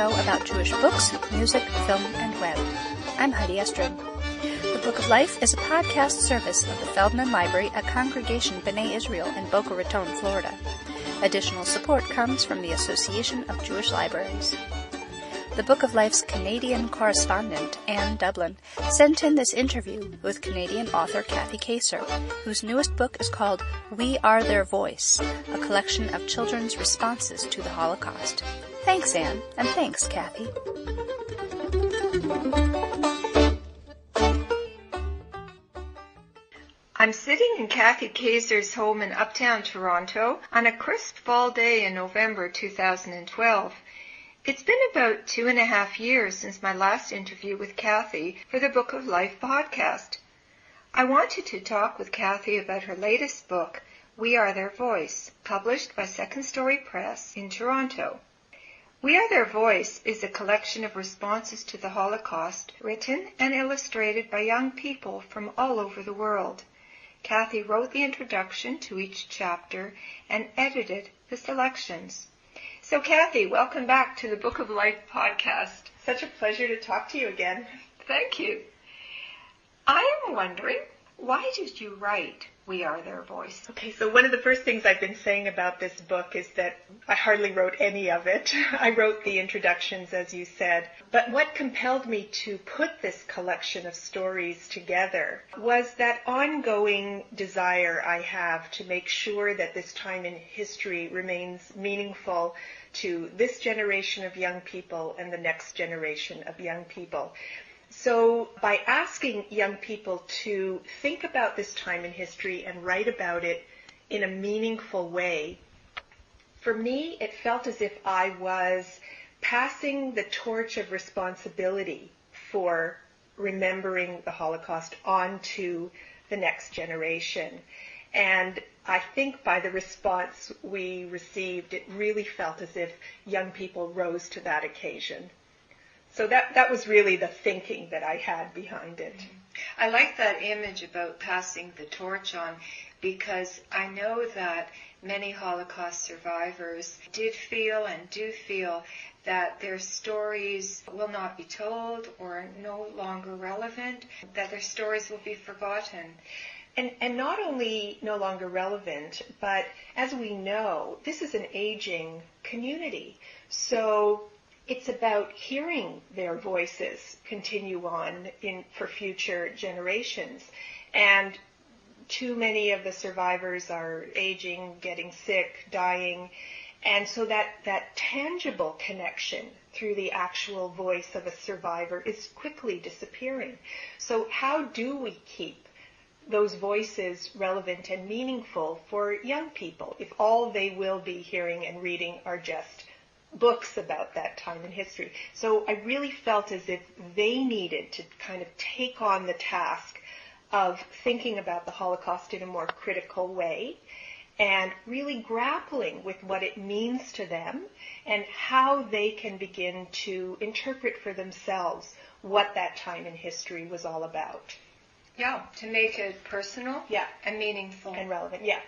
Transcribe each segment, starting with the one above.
show about Jewish books, music, film, and web. I'm Heidi Estrin. The Book of Life is a podcast service of the Feldman Library at Congregation B'nai Israel in Boca Raton, Florida. Additional support comes from the Association of Jewish Libraries. The Book of Life's Canadian correspondent, Anne Dublin, sent in this interview with Canadian author Kathy Kacer, whose newest book is called We Are Their Voice, a collection of children's responses to the Holocaust. Thanks, Anne, and thanks, Kathy. I'm sitting in Kathy Kacer's home in Uptown Toronto on a crisp fall day in November 2012. It's been about 2.5 years since my last interview with Kathy for the Book of Life podcast. I wanted to talk with Kathy about her latest book, We Are Their Voice, published by Second Story Press in Toronto. We Are Their Voice is a collection of responses to the Holocaust written and illustrated by young people from all over the world. Kathy wrote the introduction to each chapter and edited the selections. So Kathy, welcome back to the Book of Life podcast. Such a pleasure to talk to you again. Thank you. I am wondering, why did you write We Are Their Voice? Okay, so one of the first things I've been saying about this book is that I hardly wrote any of it. I wrote the introductions, as you said. But what compelled me to put this collection of stories together was that ongoing desire I have to make sure that this time in history remains meaningful to this generation of young people and the next generation of young people. So by asking young people to think about this time in history and write about it in a meaningful way, for me it felt as if I was passing the torch of responsibility for remembering the Holocaust on to the next generation. And I think by the response we received, it really felt as if young people rose to that occasion. So that was really the thinking that I had behind it. I like that image about passing the torch on, because I know that many Holocaust survivors did feel and do feel that their stories will not be told or are no longer relevant, that their stories will be forgotten. And not only no longer relevant, but as we know, this is an aging community. So it's about hearing their voices continue on for future generations. And too many of the survivors are aging, getting sick, dying. And so that tangible connection through the actual voice of a survivor is quickly disappearing. So how do we keep those voices relevant and meaningful for young people if all they will be hearing and reading are just books about that time in history? So I really felt as if they needed to kind of take on the task of thinking about the Holocaust in a more critical way and really grappling with what it means to them and how they can begin to interpret for themselves what that time in history was all about. Yeah, to make it personal and meaningful. And relevant, yeah.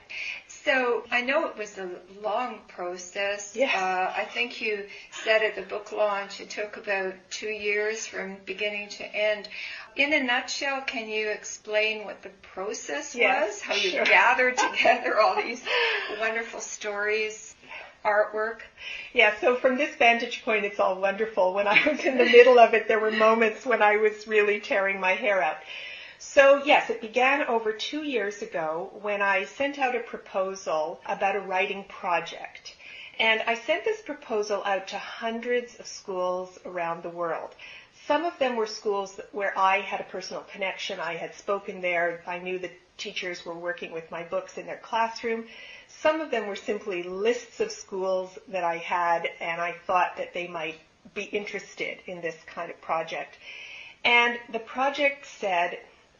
So I know it was a long process. Yes. I think you said at the book launch it took about 2 years from beginning to end. In a nutshell, can you explain what the process was? How you gathered together all these wonderful stories, artwork? Yeah, so from this vantage point, it's all wonderful. When I was in the middle of it, there were moments when I was really tearing my hair out. So yes, it began over 2 years ago when I sent out a proposal about a writing project. And I sent this proposal out to hundreds of schools around the world. Some of them were schools where I had a personal connection. I had spoken there. I knew the teachers were working with my books in their classroom. Some of them were simply lists of schools that I had, and I thought that they might be interested in this kind of project. And the project said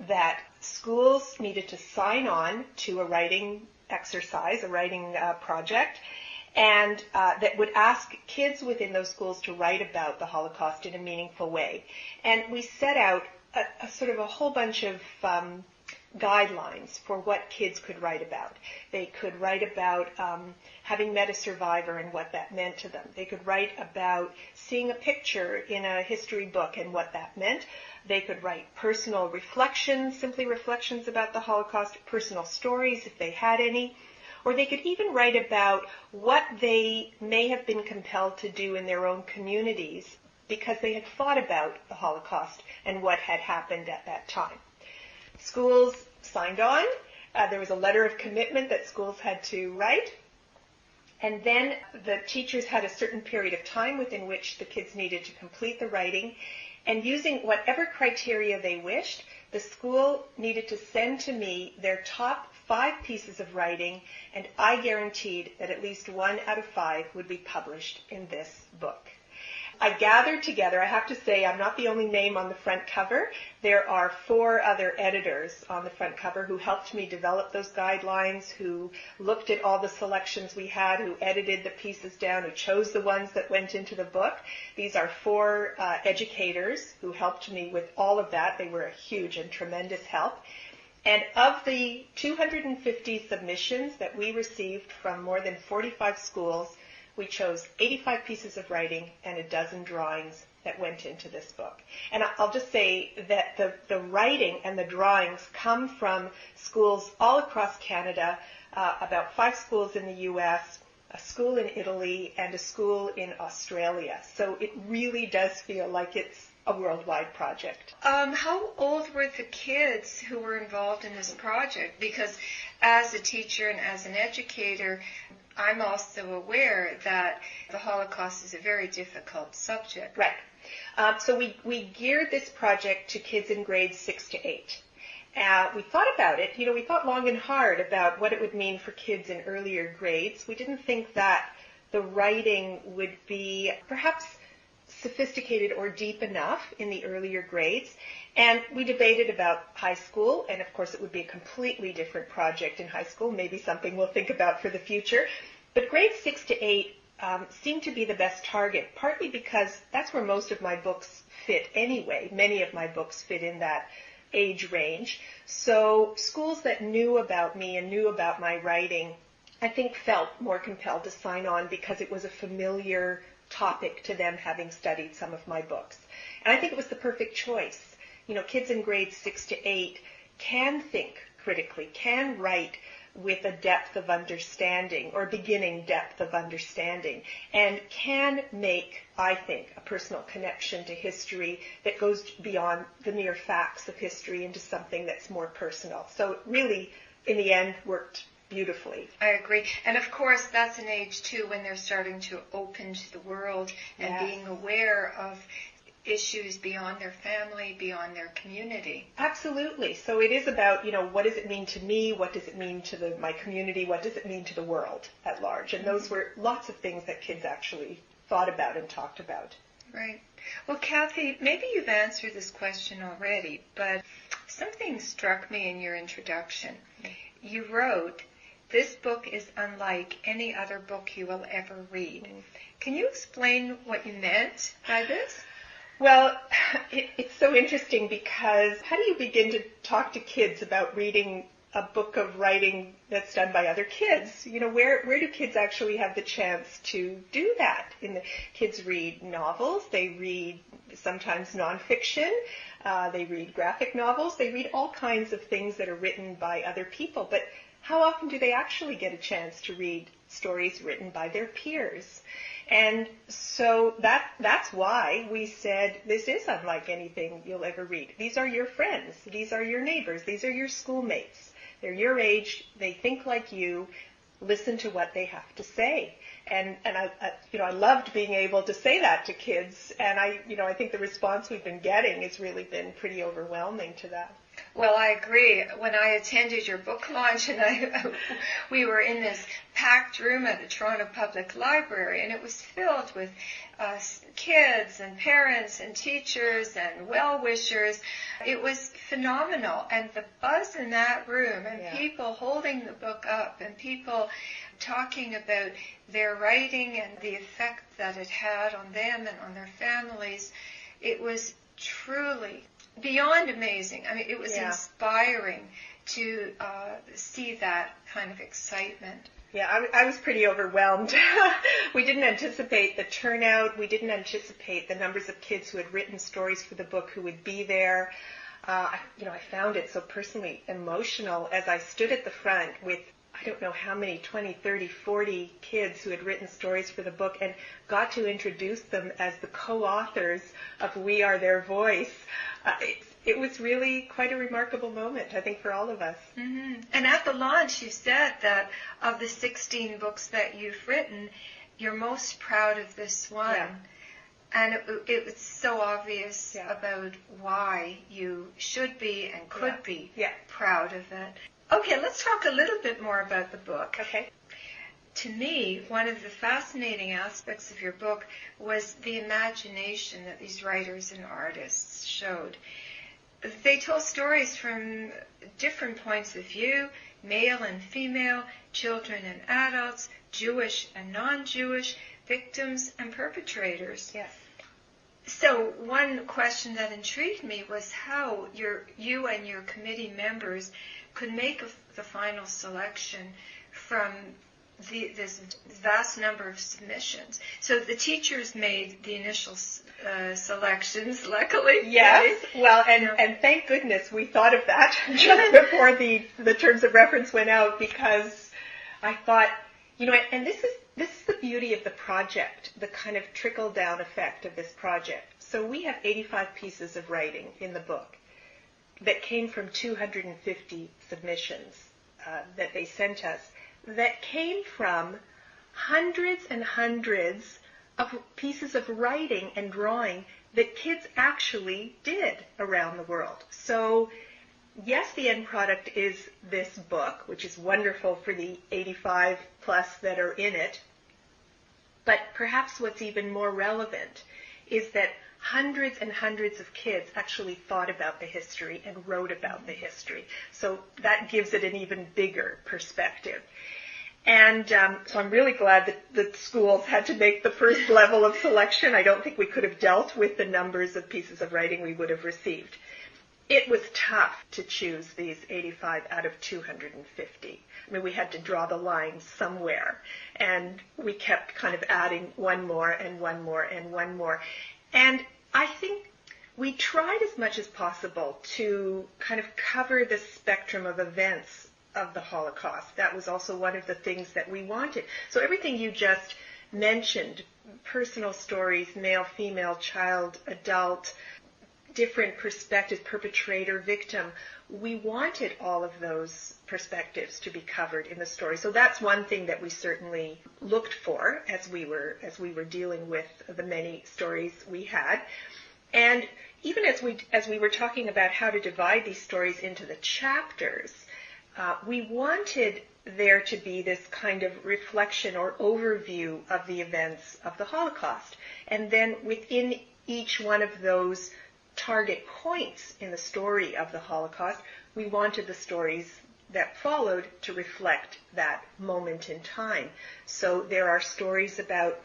that schools needed to sign on to a writing exercise, a writing project, and that would ask kids within those schools to write about the Holocaust in a meaningful way. And we set out a sort of a whole bunch of guidelines for what kids could write about. They could write about having met a survivor and what that meant to them. They could write about seeing a picture in a history book and what that meant. They could write personal reflections, simply reflections about the Holocaust, personal stories if they had any. Or they could even write about what they may have been compelled to do in their own communities because they had thought about the Holocaust and what had happened at that time. Schools signed on. There was a letter of commitment that schools had to write. And then the teachers had a certain period of time within which the kids needed to complete the writing. And using whatever criteria they wished, the school needed to send to me their top 5 pieces of writing, and I guaranteed that at least 1 out of 5 would be published in this book. I gathered together, I have to say, I'm not the only name on the front cover. There are 4 other editors on the front cover who helped me develop those guidelines, who looked at all the selections we had, who edited the pieces down, who chose the ones that went into the book. These are 4 educators who helped me with all of that. They were a huge and tremendous help. And of the 250 submissions that we received from more than 45 schools, we chose 85 pieces of writing and a dozen drawings that went into this book. And I'll just say that the writing and the drawings come from schools all across Canada, about 5 schools in the U.S., a school in Italy, and a school in Australia. So it really does feel like it's a worldwide project. How old were the kids who were involved in this project? Because as a teacher and as an educator, I'm also aware that the Holocaust is a very difficult subject. Right. So we geared this project to kids in grades 6 to 8. We thought about it. We thought long and hard about what it would mean for kids in earlier grades. We didn't think that the writing would be perhaps sophisticated or deep enough in the earlier grades. And we debated about high school, and of course it would be a completely different project in high school, maybe something we'll think about for the future. But grades 6 to 8 seemed to be the best target, partly because that's where most of my books fit anyway. Many of my books fit in that age range. So schools that knew about me and knew about my writing, I think felt more compelled to sign on because it was a familiar topic to them, having studied some of my books. And I think it was the perfect choice. Kids in grades 6 to 8 can think critically, can write with a depth of understanding or beginning depth of understanding, and can make, I think, a personal connection to history that goes beyond the mere facts of history into something that's more personal. So it really, in the end, worked beautifully. I agree. And of course, that's an age, too, when they're starting to open to the world and being aware of issues beyond their family, beyond their community. Absolutely. So it is about, what does it mean to me? What does it mean to my community? What does it mean to the world at large? And those were lots of things that kids actually thought about and talked about. Right. Well, Kathy, maybe you've answered this question already, but something struck me in your introduction. You wrote, "This book is unlike any other book you will ever read." Can you explain what you meant by this? Well, it's so interesting because how do you begin to talk to kids about reading a book of writing that's done by other kids? Where do kids actually have the chance to do that? Kids read novels, they read sometimes nonfiction, they read graphic novels, they read all kinds of things that are written by other people, but how often do they actually get a chance to read stories written by their peers? And so that's why we said this is unlike anything you'll ever read. These are your friends. These are your neighbors. These are your schoolmates. They're your age. They think like you. Listen to what they have to say. And I loved being able to say that to kids. And I think the response we've been getting has really been pretty overwhelming to that. Well, I agree. When I attended your book launch, and we were in this packed room at the Toronto Public Library, and it was filled with kids and parents and teachers and well-wishers. It was phenomenal. And the buzz in that room and people holding the book up and people talking about their writing and the effect that it had on them and on their families, it was truly beyond amazing. I mean, it was inspiring to see that kind of excitement. Yeah, I was pretty overwhelmed. We didn't anticipate the turnout. We didn't anticipate the numbers of kids who had written stories for the book who would be there. I found it so personally emotional as I stood at the front with, I don't know how many, 20, 30, 40 kids who had written stories for the book and got to introduce them as the co-authors of We Are Their Voice. It was really quite a remarkable moment, I think, for all of us. Mm-hmm. And at the launch, you said that of the 16 books that you've written, you're most proud of this one. Yeah. And it was so obvious about why you should be and could be proud of it. Okay, let's talk a little bit more about the book. Okay. To me, one of the fascinating aspects of your book was the imagination that these writers and artists showed. They told stories from different points of view, male and female, children and adults, Jewish and non-Jewish, victims and perpetrators. Yes. So one question that intrigued me was how you and your committee members could make the final selection from this vast number of submissions. So the teachers made the initial selections, luckily. Yes. Right? Well, and thank goodness we thought of that just before the terms of reference went out, because I thought, and this is the beauty of the project, the kind of trickle-down effect of this project. So we have 85 pieces of writing in the book that came from 250 submissions that they sent us, that came from hundreds and hundreds of pieces of writing and drawing that kids actually did around the world. So, yes, the end product is this book, which is wonderful for the 85 plus that are in it. But perhaps what's even more relevant is that hundreds and hundreds of kids actually thought about the history and wrote about the history. So that gives it an even bigger perspective. And so I'm really glad that the schools had to make the first level of selection. I don't think we could have dealt with the numbers of pieces of writing we would have received. It was tough to choose these 85 out of 250. I mean, we had to draw the line somewhere. And we kept kind of adding one more and one more and one more. And I think we tried as much as possible to kind of cover the spectrum of events of the Holocaust. That was also one of the things that we wanted. So everything you just mentioned, personal stories, male, female, child, adult, different perspectives, perpetrator, victim, we wanted all of those perspectives to be covered in the story. So that's one thing that we certainly looked for as we were dealing with the many stories we had. And even as we were talking about how to divide these stories into the chapters, we wanted there to be this kind of reflection or overview of the events of the Holocaust. And then within each one of those target points in the story of the Holocaust, we wanted the stories that followed to reflect that moment in time. So there are stories about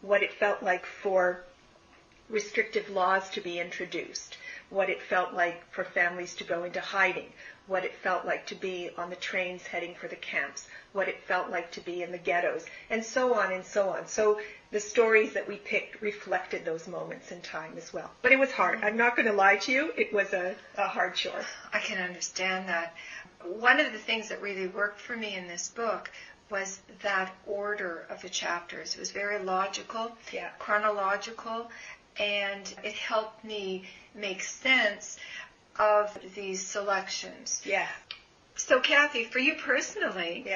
what it felt like for restrictive laws to be introduced, what it felt like for families to go into hiding, what it felt like to be on the trains heading for the camps, what it felt like to be in the ghettos, and so on and so on. So the stories that we picked reflected those moments in time as well. But it was hard. I'm not going to lie to you. It was a hard chore. I can understand that. One of the things that really worked for me in this book was that order of the chapters. It was very logical, chronological, and it helped me make sense of these selections. Yeah. So, Kathy, for you personally,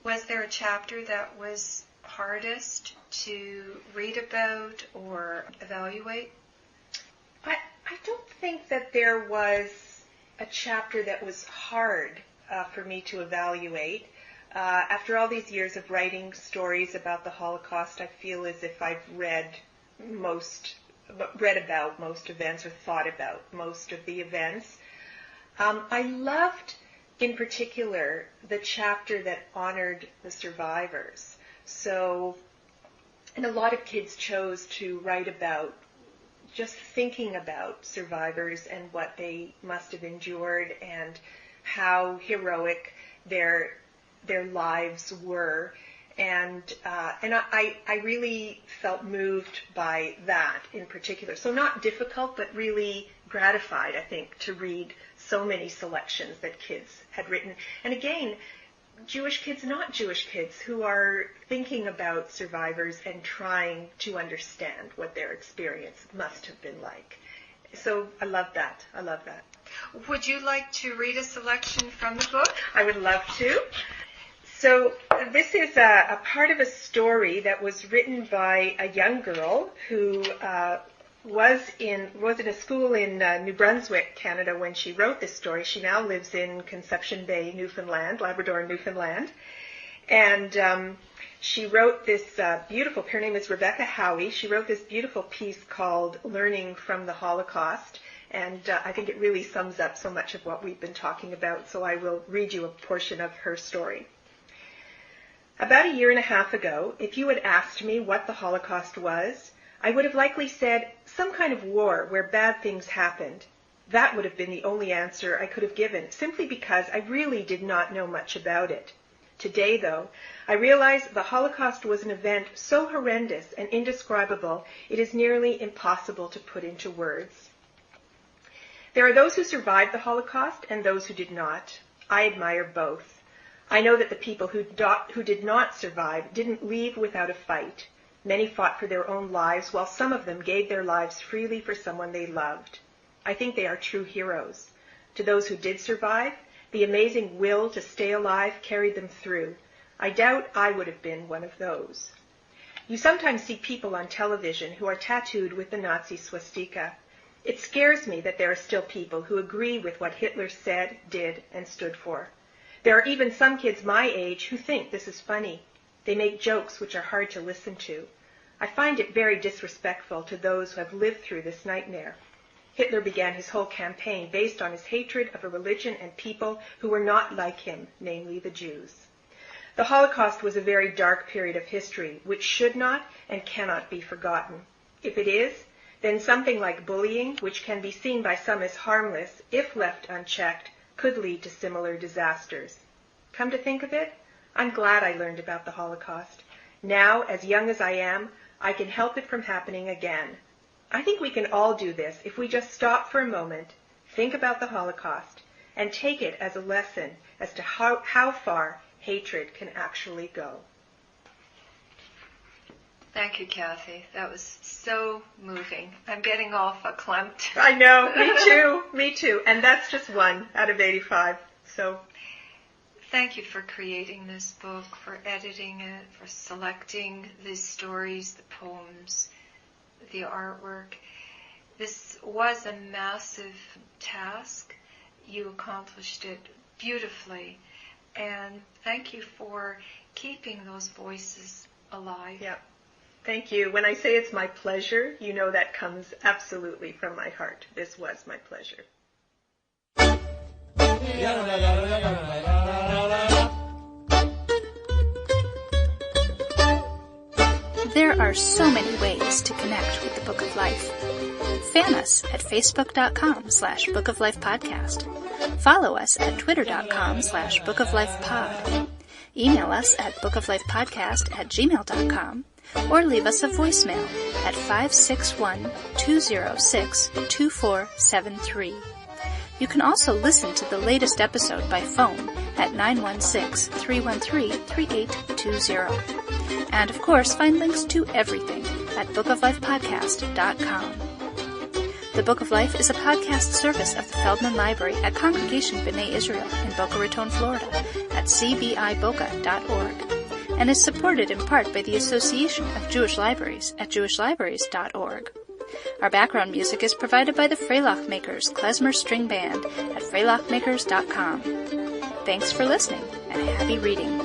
was there a chapter that was hardest to read about or evaluate? I don't think that there was a chapter that was hard for me to evaluate. After all these years of writing stories about the Holocaust, I feel as if I've read about most events or thought about most of the events. I loved, in particular, the chapter that honored the survivors. So, and a lot of kids chose to write about just thinking about survivors and what they must have endured and how heroic their lives were. And I really felt moved by that in particular. So not difficult, but really gratified, I think, to read so many selections that kids had written. And again, Jewish kids, not Jewish kids, who are thinking about survivors and trying to understand what their experience must have been like. So I love that. I love that. Would you like to read a selection from the book? I would love to. So this is a part of a story that was written by a young girl who was in a school in New Brunswick, Canada, when she wrote this story. She now lives in Conception Bay, Newfoundland, Labrador, Newfoundland. And she wrote this beautiful, her name is Rebecca Howie. She wrote this beautiful piece called Learning from the Holocaust. And I think it really sums up so much of what we've been talking about. So I will read you a portion of her story. About a year and a half ago, if you had asked me what the Holocaust was, I would have likely said some kind of war where bad things happened. That would have been the only answer I could have given, simply because I really did not know much about it. Today, though, I realize the Holocaust was an event so horrendous and indescribable, it is nearly impossible to put into words. There are those who survived the Holocaust and those who did not. I admire both. I know that the people who did not survive didn't leave without a fight. Many fought for their own lives, while some of them gave their lives freely for someone they loved. I think they are true heroes. To those who did survive, the amazing will to stay alive carried them through. I doubt I would have been one of those. You sometimes see people on television who are tattooed with the Nazi swastika. It scares me that there are still people who agree with what Hitler said, did, and stood for. There are even some kids my age who think this is funny. They make jokes which are hard to listen to. I find it very disrespectful to those who have lived through this nightmare. Hitler began his whole campaign based on his hatred of a religion and people who were not like him, namely the Jews. The Holocaust was a very dark period of history which should not and cannot be forgotten. If it is, then something like bullying, which can be seen by some as harmless if left unchecked, could lead to similar disasters. Come to think of it, I'm glad I learned about the Holocaust. Now, as young as I am, I can help it from happening again. I think we can all do this if we just stop for a moment, think about the Holocaust, and take it as a lesson as to how far hatred can actually go. Thank you, Kathy. That was so moving. I'm getting all verklempt. I know, me too. And that's just one out of 85. So, thank you for creating this book, for editing it, for selecting the stories, the poems, the artwork. This was a massive task. You accomplished it beautifully. And thank you for keeping those voices alive. Yeah. Thank you. When I say it's my pleasure, you know that comes absolutely from my heart. This was my pleasure. There are so many ways to connect with the Book of Life. Fan us at facebook.com/Book of Life Podcast. Follow us at twitter.com/Book of Life Pod. Email us at bookoflifepodcast@gmail.com. or leave us a voicemail at 561-206-2473. You can also listen to the latest episode by phone at 916-313-3820. And of course, find links to everything at bookoflifepodcast.com. The Book of Life is a podcast service of the Feldman Library at Congregation B'nai Israel in Boca Raton, Florida at cbiboca.org. and is supported in part by the Association of Jewish Libraries at jewishlibraries.org. Our background music is provided by the Freilach Makers Klezmer String Band at freilachmakers.com. Thanks for listening, and happy reading.